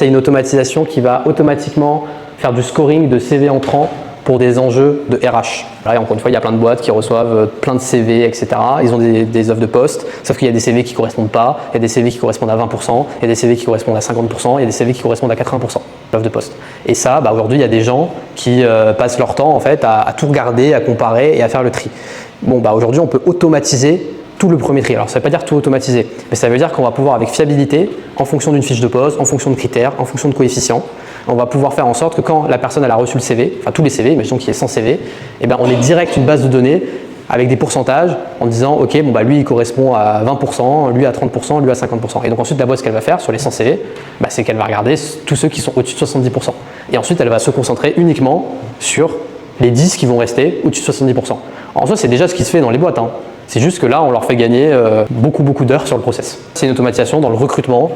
C'est une automatisation qui va automatiquement faire du scoring de CV entrants pour des enjeux de RH. Là, encore une fois, il y a plein de boîtes qui reçoivent plein de CV, etc. Ils ont des offres de poste, sauf qu'il y a des CV qui ne correspondent pas, il y a des CV qui correspondent à 20%, il y a des CV qui correspondent à 50%, il y a des CV qui correspondent à 80% l'offre de poste. Et ça, aujourd'hui, il y a des gens qui passent leur temps en fait, à tout regarder, à comparer et à faire le tri. Bon, aujourd'hui, on peut automatiser tout le premier tri. Alors, ça ne veut pas dire tout automatiser, mais ça veut dire qu'on va pouvoir, avec fiabilité, en fonction d'une fiche de poste, en fonction de critères, en fonction de coefficients, on va pouvoir faire en sorte que quand la personne elle a reçu le CV, enfin tous les CV, imaginons qu'il y ait 100 CV, eh ben, on est direct une base de données avec des pourcentages en disant ok, lui il correspond à 20%, lui à 30%, lui à 50%. Et donc ensuite la boîte ce qu'elle va faire sur les 100 CV, c'est qu'elle va regarder tous ceux qui sont au-dessus de 70%. Et ensuite elle va se concentrer uniquement sur les 10 qui vont rester au-dessus de 70%. En soi c'est déjà ce qui se fait dans les boîtes. C'est juste que là on leur fait gagner beaucoup d'heures sur le process. C'est une automatisation dans le recrutement.